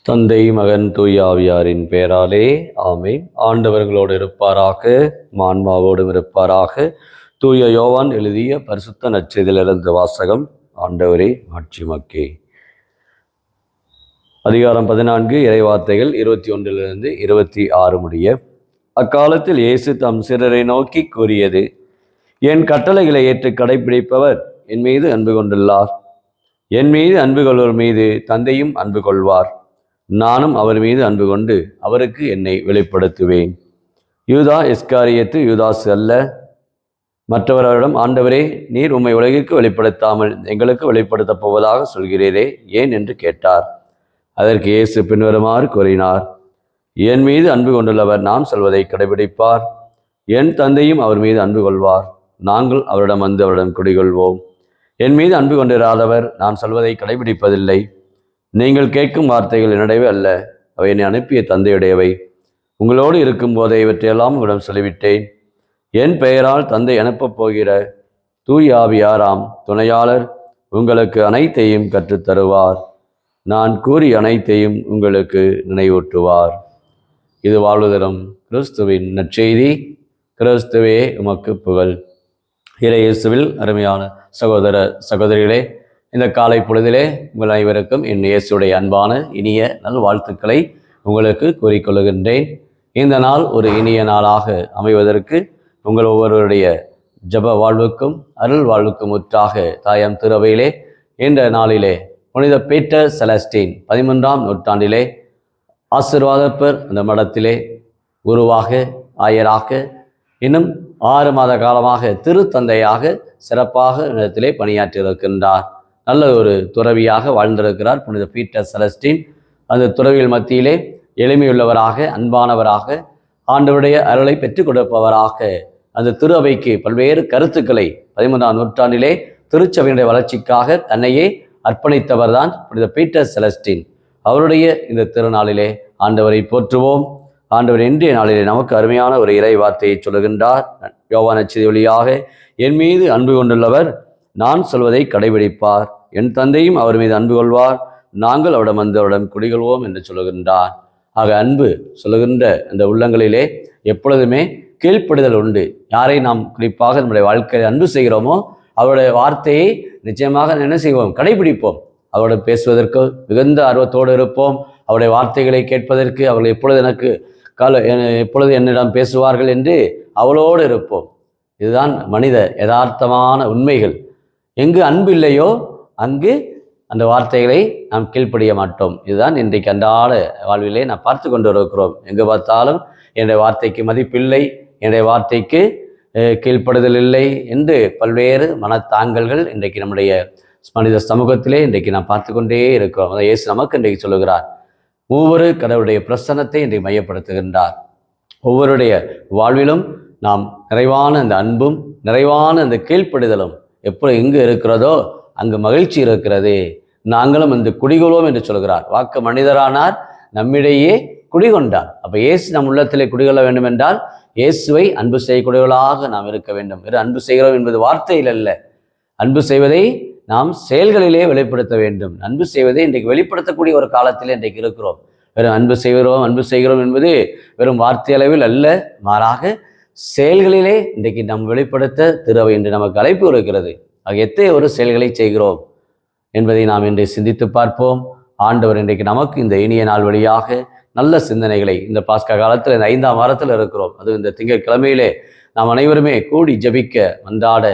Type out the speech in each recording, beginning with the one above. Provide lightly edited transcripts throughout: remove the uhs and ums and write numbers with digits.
தந்தை மகன் தூய ஆவியாரின் பெயராலே ஆமென். ஆண்டவர்களோடு இருப்பாராக, மான்மாவோடும் இருப்பாராக. தூய யோவான் எழுதிய பரிசுத்த நற்செய்தியிலிருந்து வாசகம். ஆண்டவரே மாட்சி மக்கே. அதிகாரம் 14, இறைவார்த்தைகள் 21 26 முடிய. அக்காலத்தில் இயேசு தம் சிறரை நோக்கி கூறியது: என் கட்டளைகளை ஏற்று கடைபிடிப்பவர் என் மீது அன்பு கொண்டுள்ளார். என் மீது அன்பு கொள்வோர் மீது தந்தையும் அன்பு கொள்வார். நானும் அவர் மீது அன்பு கொண்டு அவருக்கு என்னை வெளிப்படுத்துவேன். யூதா இஸ்காரியத்து யூதாசு அல்ல. மற்றவரிடம், ஆண்டவரே, நீர் உம்மை உலகிற்கு வெளிப்படுத்தாமல் எங்களுக்கு வெளிப்படுத்தப் போவதாக சொல்கிறீரே, ஏன் என்று கேட்டார். அதற்கு இயேசு பின்வருமாறு கூறினார்: என் மீது அன்பு கொண்டுள்ளவர் நான் சொல்வதை கடைபிடிப்பார். என் தந்தையும் அவர் மீது அன்பு கொள்வார். நாங்கள் அவரிடம் வந்து அவரிடம் குடிகொள்வோம். என் மீது அன்பு கொண்டிராதவர் நான் சொல்வதை கடைபிடிப்பதில்லை. நீங்கள் கேட்கும் வார்த்தைகள் என்னுடையவை அல்ல, அவை என்னை அனுப்பிய தந்தையுடையவை. உங்களோடு இருக்கும் போதே இவற்றையெல்லாம் உங்களிடம் சொல்லிவிட்டேன். என் பெயரால் தந்தை அனுப்பப் போகிற தூய ஆவியாராம் துணையாளர் உங்களுக்கு அனைத்தையும் கற்றுத்தருவார். நான் கூறிய அனைத்தையும் உங்களுக்கு நினைவூட்டுவார். இது வாழ்வு தரும் கிறிஸ்துவின் நற்செய்தி. கிறிஸ்துவே உமக்கு புகழ். இயேசுவில் அருமையான சகோதர சகோதரிகளே, இந்த காலை பொழுதிலே உங்கள் அனைவருக்கும் என் இயேசுடைய அன்பான இனிய நல்வாழ்த்துக்களை உங்களுக்கு கூறிக்கொள்கின்றேன். இந்த நாள் ஒரு இனிய நாளாக அமைவதற்கு உங்கள் ஒவ்வொருவருடைய ஜப வாழ்வுக்கும் அருள் வாழ்வுக்கும் முற்றாக தாயாம் திருவையிலே இந்த நாளிலே புனித பீட்டர் செலஸ்டீன் 13ஆம் நூற்றாண்டிலே ஆசீர்வாதப்பர் அந்த மடத்திலே குருவாக, ஆயராக, இன்னும் 6 மாத காலமாக திருத்தந்தையாக சிறப்பாக இடத்திலே பணியாற்றியிருக்கின்றார். நல்ல ஒரு துறவியாக வாழ்ந்திருக்கிறார் புனித பீட்டர் செலஸ்டீன். அந்த துறவிகள் மத்தியிலே எளிமையுள்ளவராக, அன்பானவராக, ஆண்டவருடைய அருளை பெற்றுக் கொடுப்பவராக அந்த திரு அவைக்கு பல்வேறு கருத்துக்களை 13ஆம் நூற்றாண்டிலே திருச்சபையினுடைய வளர்ச்சிக்காக தன்னையே அர்ப்பணித்தவர் தான் புனித பீட்டர் செலஸ்டீன். அவருடைய இந்த திருநாளிலே ஆண்டவரை போற்றுவோம். ஆண்டவர் இன்றைய நாளிலே நமக்கு அருமையான ஒரு இறை வார்த்தையை சொல்லுகின்றார். யோவான் நற்செய்தி வழியாக, என் மீது அன்பு கொண்டுள்ளவர் நான் சொல்வதை கடைபிடிப்பார். என் தந்தையும் அவர் மீது அன்பு கொள்வார். நாங்கள் அவரிடம் வந்து அவரிடம் குடிகொள்வோம் என்று சொல்லுகின்றார். ஆக அன்பு சொல்லுகின்ற அந்த உள்ளங்களிலே எப்பொழுதுமே கீழ்ப்படுதல் உண்டு. யாரை நாம் குறிப்பாக நம்முடைய வாழ்க்கையில் அன்பு செய்கிறோமோ அவருடைய வார்த்தையை நிச்சயமாக என்ன செய்வோம்? கடைபிடிப்போம். அவரோடு பேசுவதற்கு மிகுந்த ஆர்வத்தோடு இருப்போம். அவருடைய வார்த்தைகளை கேட்பதற்கு அவர்கள் எப்பொழுது என்னிடம் பேசுவார்கள் என்று அவளோடு இருப்போம். இதுதான் மனித யதார்த்தமான உண்மைகள். எங்கு அன்பு இல்லையோ அங்கு அந்த வார்த்தைகளை நாம் கீழ்ப்படிய மாட்டோம். இதுதான் இன்றைக்கு அன்றாட வாழ்விலே நாம் பார்த்து கொண்டு இருக்கிறோம். எங்கு பார்த்தாலும் என்னுடைய வார்த்தைக்கு மதிப்பில்லை, என்னுடைய வார்த்தைக்கு கீழ்ப்படுதல் இல்லை என்று பல்வேறு மனத்தாங்கல்கள் இன்றைக்கு நம்முடைய மனித சமூகத்திலே இன்றைக்கு நாம் பார்த்து கொண்டே இருக்கிறோம். அதை இயேசு நமக்கு இன்றைக்கு சொல்லுகிறார். ஒவ்வொரு கடவுளுடைய பிரசன்னத்தை இன்றைக்கு மையப்படுத்துகின்றார். ஒவ்வொருடைய வாழ்விலும் நாம் நிறைவான அந்த அன்பும் நிறைவான அந்த கீழ்ப்படுதலும் எங்கு இருக்கிறதோ அங்கு மகிழ்ச்சி இருக்கிறது. நாங்களும் இந்த குடிகொள்வோம் என்று சொல்கிறார். வாக்கு மனிதரானார், நம்மிடையே குடிகொண்டார். அப்போ இயேசு நம் உள்ளத்திலே குடிகொள்ள வேண்டும் என்றால் இயேசுவை அன்பு செய்யக்கூடியவர்களாக நாம் இருக்க வேண்டும். வெறும் அன்பு செய்கிறோம் என்பது வார்த்தையில் அல்ல, அன்பு செய்வதை நாம் செயல்களிலே வெளிப்படுத்த வேண்டும். அன்பு செய்வதை இன்றைக்கு வெளிப்படுத்தக்கூடிய ஒரு காலத்திலே இன்றைக்கு இருக்கிறோம். வெறும் அன்பு செய்கிறோம் என்பது வெறும் வார்த்தை அளவில் அல்ல, மாறாக செயல்களிலே இன்றைக்கு நாம் வெளிப்படுத்த திருவை என்று நமக்கு அழைப்பு இருக்கிறது. ஆக எத்தகைய ஒரு செயல்களை செய்கிறோம் என்பதை நாம் இன்றை சிந்தித்து பார்ப்போம். ஆண்டவர் இன்றைக்கு நமக்கு இந்த இனிய நாள் வழியாக நல்ல சிந்தனைகளை, இந்த பாஸ்கா காலத்தில் இந்த 5ஆம் வாரத்தில் இருக்கிறோம், அது இந்த திங்கட்கிழமையிலே நாம் அனைவருமே கூடி ஜபிக்க மன்றாட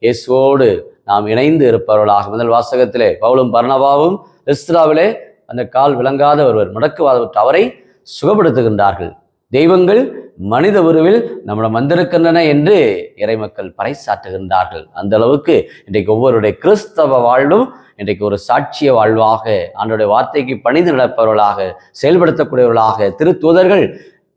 இயேசுவோடு நாம் இணைந்து இருப்பவர்களாக. முதல் வாசகத்திலே பவுலும் பர்னபாவும் லிஸ்திராவிலே அந்த கால் விளங்காத ஒருவர் முடக்குவாதப்பட்டு அவரை சுகப்படுத்துகின்றார்கள். தெய்வங்கள் மனித உருவில் நம்மிடம் வந்திருக்கின்றன என்று இறைமக்கள் பறைசாற்றுகின்றார்கள். அந்த அளவுக்கு இன்றைக்கு ஒவ்வொருடைய கிறிஸ்தவ வாழ்வும் இன்றைக்கு ஒரு சாட்சிய வாழ்வாக, ஆண்டவருடைய வார்த்தைக்கு பணிந்து நடப்பவர்களாக, செயல்படுத்தக்கூடியவர்களாக, திருத்தூதர்கள்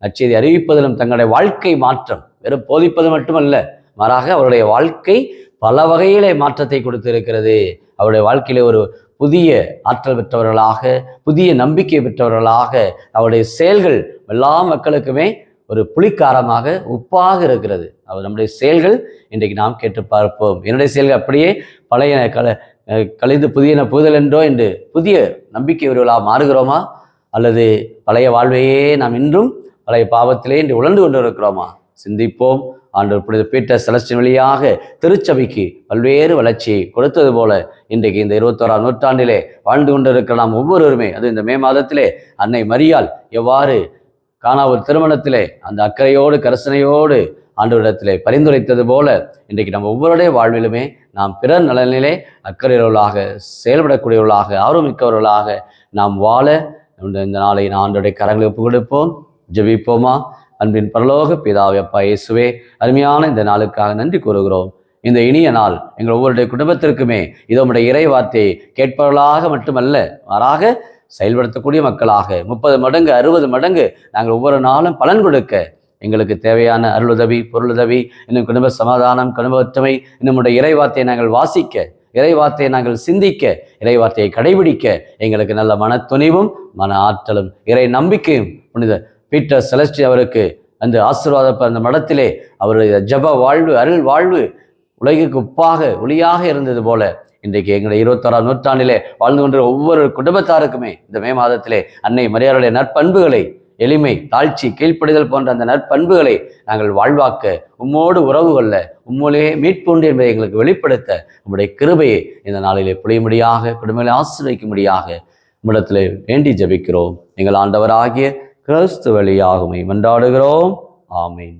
நற்செய்தி அறிவிப்பதிலும் தங்களுடைய வாழ்க்கை மாற்றம் வெறும் போதிப்பது மட்டுமல்ல, மாறாக அவருடைய வாழ்க்கை பல வகையிலே மாற்றத்தை கொடுத்திருக்கிறது. அவருடைய வாழ்க்கையிலே ஒரு புதிய ஆற்றல் பெற்றவர்களாக, புதிய நம்பிக்கை பெற்றவர்களாக, அவருடைய செயல்கள் எல்லா மக்களுக்குமே ஒரு புளிக்காரமாக உப்பாக இருக்கிறது. அவர் நம்முடைய செயல்கள் இன்றைக்கு நாம் கேட்டு பார்ப்போம். என்னுடைய செயல்கள் அப்படியே பழைய கழிந்து புதியன புதல் என்றோ என்று புதிய நம்பிக்கை உறவுகளாக மாறுகிறோமா? அல்லது பழைய வாழ்வையே நாம் இன்றும் பழைய பாவத்திலே இன்று உழந்து கொண்டு இருக்கிறோமா? சிந்திப்போம். ஆண்டவர் புனித பீட்டர் செலஸ்டின் வழியாக திருச்சபைக்கு பல்வேறு வளர்ச்சியை கொடுத்தது போல இன்றைக்கு இந்த 21ஆம் நூற்றாண்டிலே வாழ்ந்து கொண்டிருக்கிற நாம் ஒவ்வொருவருமே, அது இந்த மே மாதத்திலே அன்னை மரியாள் எவ்வாறு காணா ஒரு திருமணத்திலே அந்த அக்கறையோடு கரிசனையோடு ஆண்டவரிடத்திலே பரிந்துரைத்தது போல இன்றைக்கு நம்ம ஒவ்வொருடைய வாழ்விலுமே நாம் பிறர் நலனிலே அக்கறையுள்ளவர்களாக, செயல்படக்கூடியவர்களாக, ஆர்வமிக்கவர்களாக நாம் வாழ இந்த நாளை நான் ஆண்டவருடைய கரங்களை ஒப்புக் கொடுப்போம். ஜெபிப்போமா? அன்பின் பரலோக பிதாவே, அப்பா இயேசுவே, அருமையான இந்த நாளுக்காக நன்றி கூறுகிறோம். இந்த இனிய நாள் எங்கள் ஒவ்வொருடைய குடும்பத்திற்குமே இதோ உம்முடைய இறை வார்த்தையை கேட்பவர்களாக மட்டுமல்ல, மாறாக செயல்படுத்தக்கூடிய மக்களாக 30 மடங்கு 60 மடங்கு நாங்கள் ஒவ்வொரு நாளும் பலன் கொடுக்க எங்களுக்கு தேவையான அருளுதவி, பொருளுதவி, இன்னும் குடும்ப சமாதானம், குடும்ப ஒற்றுமை, இன்னும் இறை வார்த்தையை நாங்கள் வாசிக்க, இறை வார்த்தையை நாங்கள் சிந்திக்க, இறை வார்த்தையை கடைபிடிக்க எங்களுக்கு நல்ல மன துணிவும் மன ஆற்றலும் இறை நம்பிக்கையும் புனித பீட்டர் செலஸ்டி அவருக்கு அந்த ஆசீர்வாதப்ப அந்த மடத்திலே அவருடைய ஜப வாழ்வு, அருள் வாழ்வு உலகிற்கு உப்பாக ஒளியாக இருந்தது போல இன்றைக்கு எங்களுடைய 21ஆம் நூற்றாண்டிலே வாழ்ந்து கொண்ட ஒவ்வொரு குடும்பத்தாருக்குமே இந்த மே மாதத்திலே அன்னை மரியாளுடைய நற்பண்புகளை, எளிமை, தாழ்ச்சி, கீழ்ப்படிதல் போன்ற அந்த நற்பண்புகளை நாங்கள் வாழ்வாக்க, உம்மோடு உறவு கொள்ள, உம்மோலே மீட்புண்டு என்பதை எங்களுக்கு வெளிப்படுத்த உம்முடைய கிருபையை இந்த நாளிலே பொழியும்படியாக, குடும்பங்களை ஆசீர்வதிக்கும்படியாக உம்மிடத்திலே வேண்டி ஜெபிக்கிறோம். எங்கள் ஆண்டவராகிய கிறிஸ்து வழியாக உம்மை மன்றாடுகிறோம். ஆமீன்.